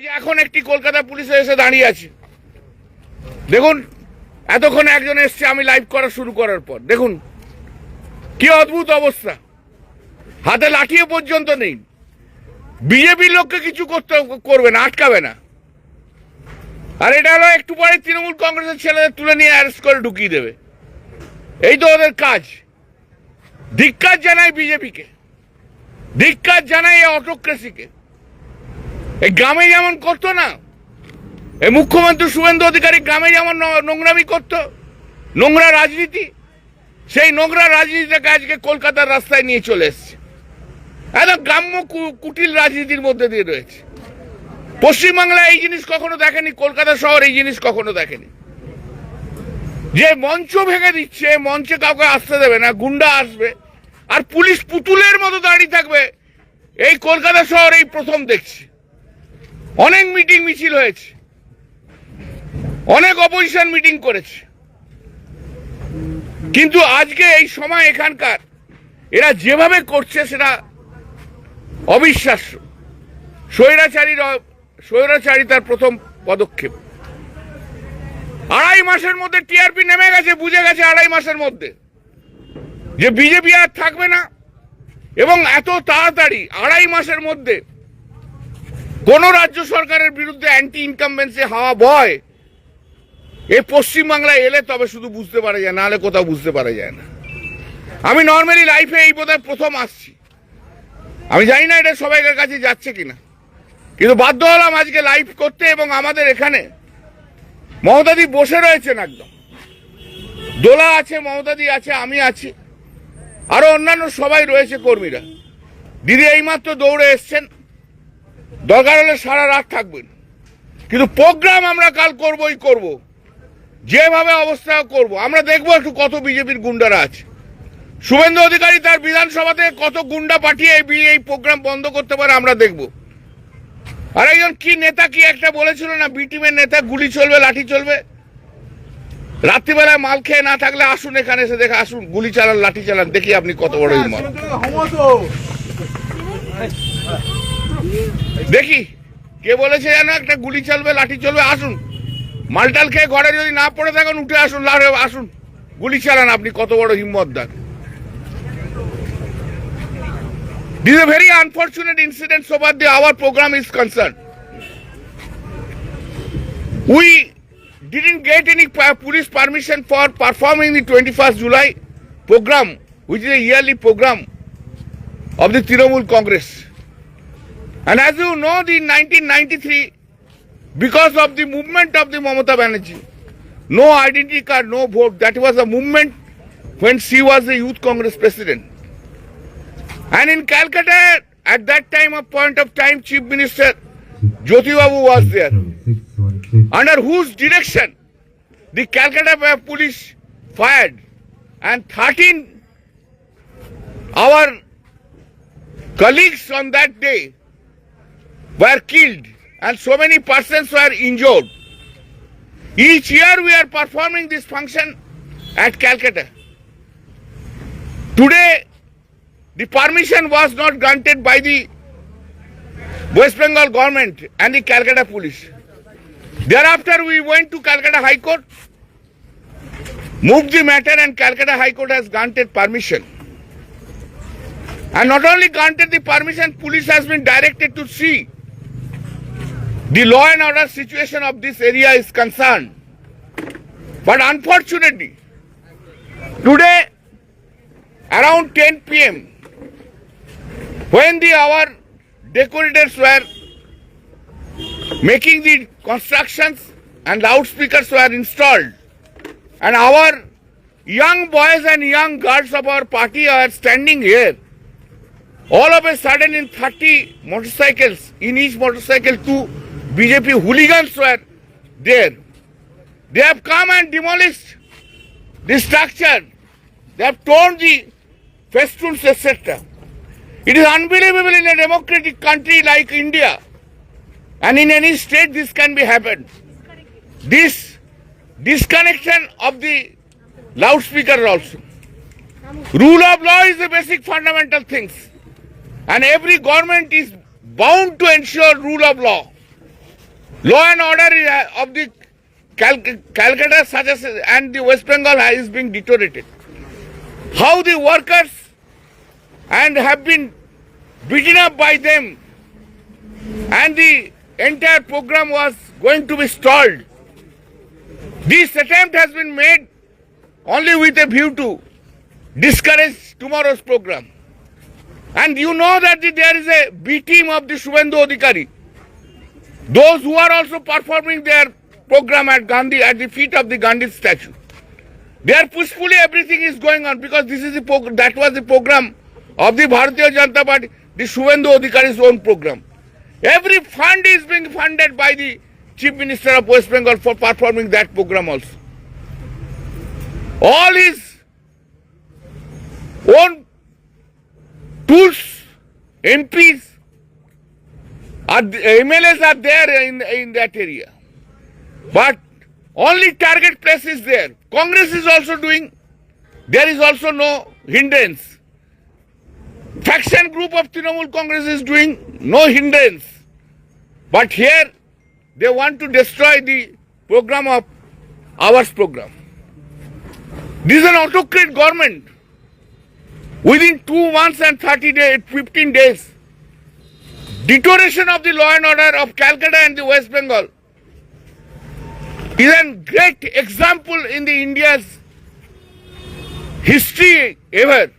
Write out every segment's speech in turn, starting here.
এই যে এখন একটি কলকাতা পুলিশে এসে দাঁড়িয়ে আছে, দেখুন এতক্ষণ একজন এসছে আমি লাইভ করা শুরু করার পর, দেখুন কি অদ্ভুত অবস্থা, হাতে লাঠিও পর্যন্ত নেই। বিজেপির লোককে কিছু করবে না, আটকাবে না। আর এটা হলো একটু পরে তৃণমূল কংগ্রেসের ছেলেদের তুলে নিয়ে অ্যারেস্ট করে ঢুকিয়ে দেবে, এই তো ওদের কাজ। ধিক্কার জানাই বিজেপিকে, ধিক্কার জানাই এই অটোক্রেসিকে। এই গ্রামে যেমন করতো না, এই মুখ্যমন্ত্রী শুভেন্দু অধিকারী গ্রামে যেমন নোংরামি করতো, নোংরা রাজনীতি, সেই নোংরা রাজনীতিটাকে আজকে কলকাতার রাস্তায় নিয়ে চলে এসছে। একদম গ্রাম্য কুটিল রাজনীতির মধ্যে দিয়ে রয়েছে। পশ্চিমবাংলায় এই জিনিস কখনো দেখেনি, কলকাতা শহর এই জিনিস কখনো দেখেনি। যে মঞ্চ ভেঙে দিচ্ছে, মঞ্চে কাউকে আসতে দেবে না, গুন্ডা আসবে আর পুলিশ পুতুলের মতো দাঁড়িয়ে থাকবে, এই কলকাতা শহর এই প্রথম দেখছি। অনেক মিটিং মিছিল হয়েছে, অনেক অপোজিশন মিটিং করেছে, কিন্তু আজকে এই সময় এখানকার এরা যেভাবে করছে সেটা অবিশ্বাস্য। স্বৈরাচারিতার প্রথম পদক্ষেপ। 2.5 মাসের মধ্যে টিআরপি নেমে গেছে, বুঝে গেছে 2.5 মাসের মধ্যে যে বিজেপি আর থাকবে না। এবং এত তাড়াতাড়ি 2.5 মাসের মধ্যে কোন রাজ্য সরকারের বিরুদ্ধে অ্যান্টি ইনকামবেন্সি হাওয়া বয়, এই পশ্চিমবাংলায় এলে তবে শুধু বুঝতে পারা যায়, নাহলে কোথাও বুঝতে পারা যায় না। আমি নর্মালি লাইফে এই বোধহয় প্রথম আসছি, আমি জানি না এটা সবাইকার কাছে যাচ্ছে কিনা, কিন্তু বাধ্য হলাম আজকে লাইভ করতে। এবং আমাদের এখানে মমতাদি বসে রয়েছেন, একদম দোলা আছে, মমতাদি আছে, আমি আছি, আরো অন্যান্য সবাই রয়েছে কর্মীরা। দিদি এইমাত্র দৌড়ে এসছেন, দরকার হলে সারা রাত থাকবেন, কিন্তু প্রোগ্রাম আমরা কাল করবই করব, যেভাবে অবস্থা করব। আমরা দেখবো একটু কত বিজেপির গুন্ডারা আছে। শুভেন্দু অধিকারী তার বিধানসভাতে কত গুন্ডা পাঠিয়ে এই প্রোগ্রাম বন্ধ করতে পারে আমরা দেখব। আর একজন কি নেতা কি একটা বলেছিল না, বি টিমের নেতা, গুলি চলবে, লাঠি চলবে। রাত্রিবেলায় মাল খেয়ে না থাকলে আসুন এখানে এসে দেখে আসুন, গুলি চালান, লাঠি চালান, দেখি আপনি কত বড় হিম্মত। দেখি কে বলেছে যেন একটা গুলি চলবে, লাঠি চলবে, আসুন। মালটাল খেয়ে ঘরে যদি না পড়ে থাকেন উঠে আসুন, আসুন, গুলি চালান, আপনি কত বড় হিম্মত দেন। This is a very unfortunate incident so far our program is concerned. We didn't get any police permission for performing the 21st July program, which is a yearly program of the Trinamool Congress. And as you know, the 1993, because of the movement of the Mamata Banerjee, no identity card, no vote, that was a movement when she was the Youth Congress president. And in Calcutta, at that point of time, Chief Minister Jyoti Babu was there, under whose direction the Calcutta police fired, and 13 our colleagues on that day were killed, and so many persons were injured. Each year we are performing this function at Calcutta. Today, the permission was not granted by the West Bengal government and the Calcutta police. Thereafter we went to Calcutta High Court, moved the matter, and Calcutta High Court has granted permission. And not only granted the permission, police has been directed to see the law and order situation of this area is concerned. But unfortunately, today around 10 p.m, when our decorators were making the constructions and loudspeakers were installed, and our young boys and young girls of our party are standing here, all of a sudden in 30 motorcycles, in each motorcycle 2 BJP hooligans were there. They have come and demolished the structure. They have torn the festoons, etc. It is unbelievable in a democratic country like India, and in any state this can be happened. This disconnection of the loudspeaker also. Rule of law is the basic fundamental things, and every government is bound to ensure rule of law. Law and order of the Calcutta and the West Bengal is being deteriorated. How the workers and have been beaten up by them, and the entire program was going to be stalled. This attempt has been made only with a view to discourage tomorrow's program. And you know that there is a B team of the Shubhendu Adhikari. Those who are also performing their program at Gandhi, at the feet of the Gandhi statue. There peacefully everything is going on because this is that was the program of the Bharatiya Janata Party, the Shubhendu Adhikari's own program. Every fund is being funded by the Chief Minister of West Bengal for performing that program also. All his own tools, MPs, MLAs are there in that area. But only target place is there. Congress is also doing. There is also no hindrance. Faction group of Trinamool Congress is doing no hindrance. But here they want to destroy the program of our program. This is an autocrat government. Within 2 months and 15 days, deterioration of the law and order of Calcutta and the West Bengal is a great example in the India's history ever.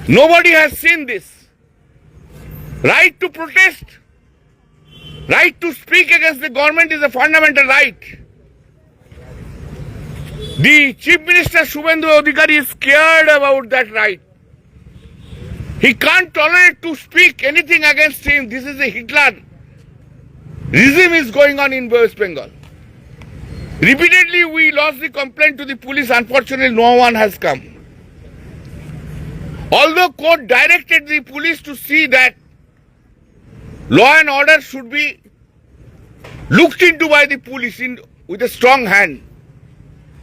Nobody has seen this. Right to protest, right to speak against the government is a fundamental right. The Chief Minister Shubhendu Adhikari is scared about that right. He can't tolerate to speak anything against him. This is a Hitler regime is going on in West Bengal. Repeatedly we lost the complaint to the police. Unfortunately, no one has come. Although court directed the police to see that law and order should be looked into by the police with a strong hand.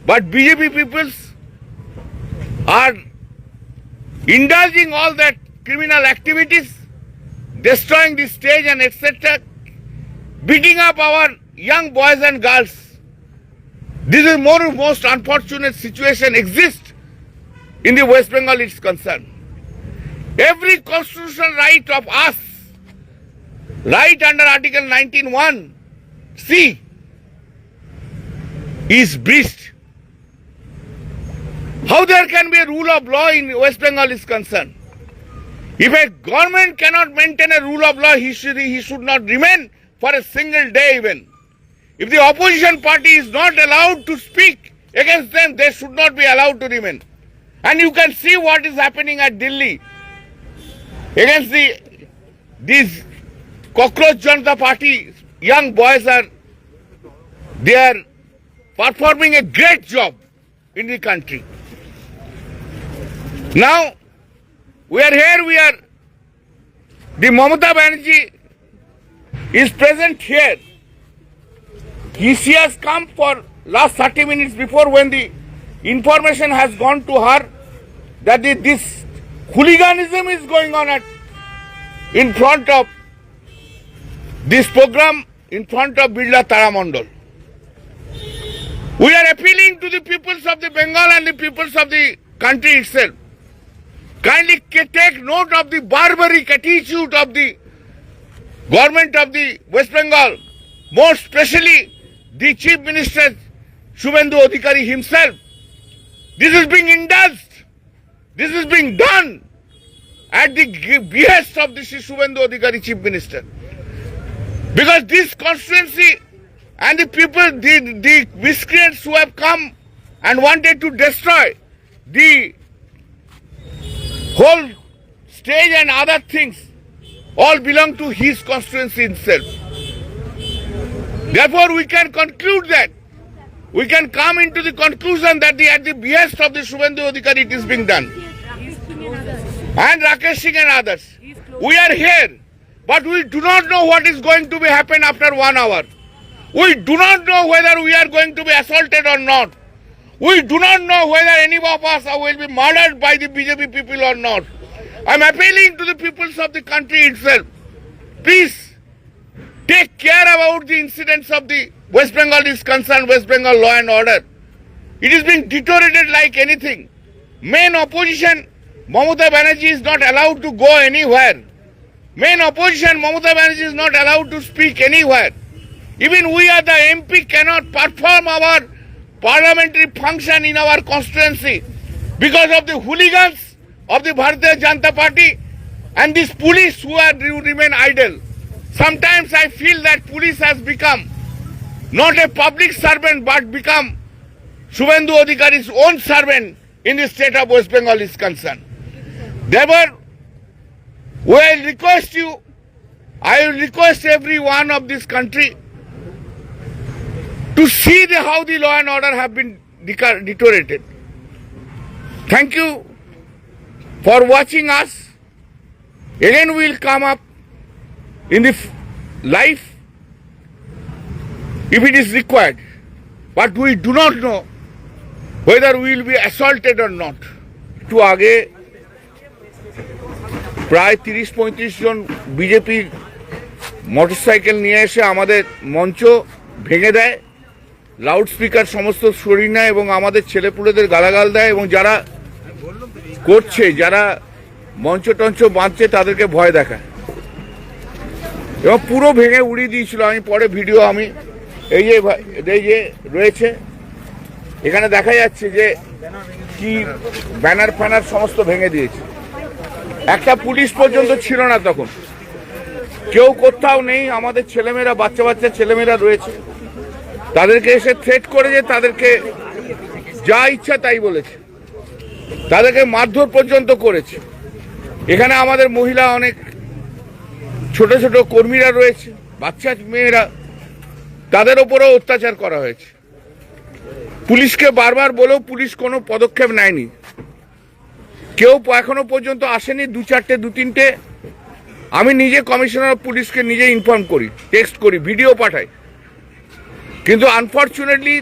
But BJP peoples are indulging all that criminal activities, destroying the stage and etc., beating up our young boys and girls. This is most unfortunate situation exists in the West Bengal is concerned. Every constitutional right of us, right under Article 19(1)(c) is breached. How there can be a rule of law in West Bengal is concerned? If a government cannot maintain a rule of law, he should not remain for a single day even. If the opposition party is not allowed to speak against them, they should not be allowed to remain. And you can see what is happening at Delhi against these cockroach Janata Party young boys they are performing a great job in the country. Now, we are here, the Mamata Banerjee is present here. She has come for last 30 minutes before when the information has gone to her that this hooliganism is going on in front of this program, in front of Birla Taramandal. We are appealing to the peoples of the Bengal and the peoples of the country itself. Kindly take note of the barbaric attitude of the government of the West Bengal, more especially the Chief Minister Shubhendu Adhikari himself. This is being indulged. This is being done at the behest of the Shubhendu Adhikari Chief Minister. Because this constituency and the people, the miscreants who have come and wanted to destroy the whole stage and other things all belong to his constituency itself. Therefore, we can conclude that, we can come into the conclusion that at the behest of the Shubhendu Adhikari it is being done. And Rakesh Singh and others. We are here, but we do not know what is going to be happen after 1 hour. We do not know whether we are going to be assaulted or not. We do not know whether any of us will be murdered by the BJP people or not. I am appealing to the peoples of the country itself. Please take care about the incidents of the West Bengal is concerned, West Bengal law and order. It is being deteriorated like anything. Main opposition, Mamata Banerjee is not allowed to go anywhere. Main opposition, Mamata Banerjee is not allowed to speak anywhere. Even we are the MP cannot perform our parliamentary function in our constituency because of the hooligans of the Bharatiya Janata Party and these police who remain idle. Sometimes I feel that police has become not a public servant but become Shubhendu Adhikari's own servant in the state of West Bengal is concerned. Therefore, I will request every one of this country to see how the law and order have been deteriorated. Thank you for watching us. Again we will come up in the live if it is required. But we do not know whether we will be assaulted or not. একটু আগে প্রায় 30-35 জন BJP motorcycle নিয়ে এসে আমাদের মঞ্চ ভেঙে দেয়, loud speaker সমস্ত সরিয়ে নেয় এবং আমাদের ছেলেপুলেদের গালাগাল দেয় এবং যারা করছে, যারা মঞ্চ টঞ্চ বাঁধছে তাদেরকে ভয় দেখায় এবং পুরো ভেঙে উড়িয়ে দিয়েছিল। আমি পরে ভিডিও এই যে রয়েছে এখানে দেখা যাচ্ছে যে কি ব্যানার ফ্যানার সমস্ত ভেঙে দিয়েছে। একটা পুলিশ পর্যন্ত ছিল না তখন, কেউ কোথাও নেই। আমাদের ছেলেমেয়েরা, বাচ্চা বাচ্চা ছেলেমেয়েরা রয়েছে, তাদেরকে এসে থ্রেট করেছে, তাদেরকে যা ইচ্ছা তাই বলেছে, তাদেরকে মারধর পর্যন্ত করেছে। এখানে আমাদের মহিলা অনেক ছোট ছোট কর্মীরা রয়েছে, বাচ্চা মেয়েরা, তাদের ওপরেও অত্যাচার করা হয়েছে। পুলিশকে বারবার বলেও পুলিশ কোনো পদক্ষেপ নেয়নি। কেউ এখনো পর্যন্ত আসেনি। 2-3টে আমি নিজে কমিশনার অফ পুলিশকে নিজে ইনফর্ম করি, টেক্সট করি, ভিডিও পাঠাই, কিন্তু আনফর্চুনেটলি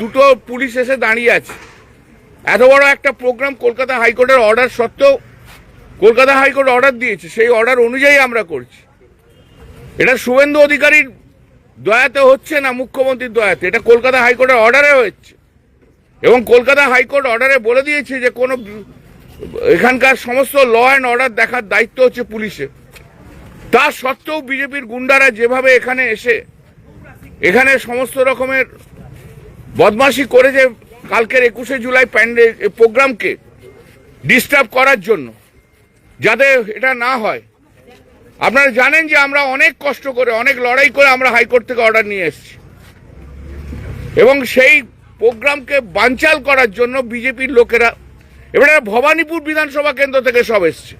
দুটো পুলিশ এসে দাঁড়িয়ে আছে। এত বড় একটা প্রোগ্রাম কলকাতা হাইকোর্টের অর্ডার সত্ত্বেও, কলকাতা হাইকোর্ট অর্ডার দিয়েছে, সেই অর্ডার অনুযায়ী আমরা করছি। এটা শুভেন্দু অধিকারীর দয়াতে হচ্ছে না, মুখ্যমন্ত্রীর দয়াতে, এটা কলকাতা হাইকোর্টের অর্ডারে হচ্ছে। এবং কলকাতা হাইকোর্ট অর্ডারে বলে দিয়েছে যে কোনো এখানকার সমস্ত ল অ্যান্ড অর্ডার দেখার দায়িত্ব হচ্ছে পুলিশের। তা সত্ত্বেও বিজেপির গুন্ডারা যেভাবে এখানে সমস্ত রকমের বদমাশি করেছে, কালকের 21শে জুলাই প্রোগ্রামকে ডিস্টার্ব করার জন্য, যাতে এটা না হয়। আপনারা জানেন যে আমরা অনেক কষ্ট করে, অনেক লড়াই করে আমরা হাইকোর্ট থেকে অর্ডার নিয়ে এসেছি এবং সেই প্রোগ্রামকে বানচাল করার জন্য বিজেপির লোকেরা এবারে ভবানীপুর বিধানসভা কেন্দ্র থেকে সব এসছে।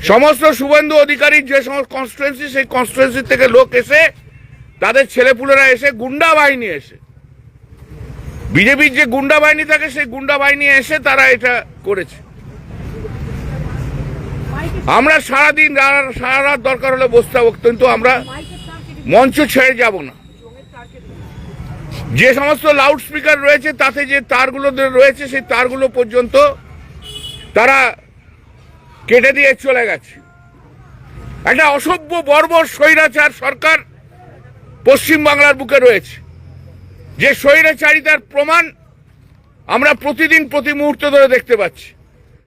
সমস্ত শুভেন্দু অধিকারীর যে সমস্ত কনস্টিটুয়েন্সি, সেই কনস্টিটুয়েন্সি থেকে লোক এসে, তাদের ছেলেপুলেরা এসে, গুন্ডা বাহিনী এসে, বিজেপির যে গুন্ডা বাহিনী থাকে সেই গুন্ডা বাহিনী এসে তারা এটা করেছে। আমরা সারাদিন সারা রাত দরকার হলে বসতে থাকবো, কিন্তু আমরা মঞ্চ ছেড়ে যাব না। যে সমস্ত লাউড স্পিকার রয়েছে তাতে যে তারগুলো রয়েছে সেই তারগুলো পর্যন্ত তারা কেটে দিয়ে চলে গেছে। একটা অসভ্য বর্বর স্বৈরাচার সরকার পশ্চিমবাংলার বুকে রয়েছে, যে স্বৈরাচারিতার প্রমাণ আমরা প্রতিদিন প্রতি মুহূর্ত ধরে দেখতে পাচ্ছি।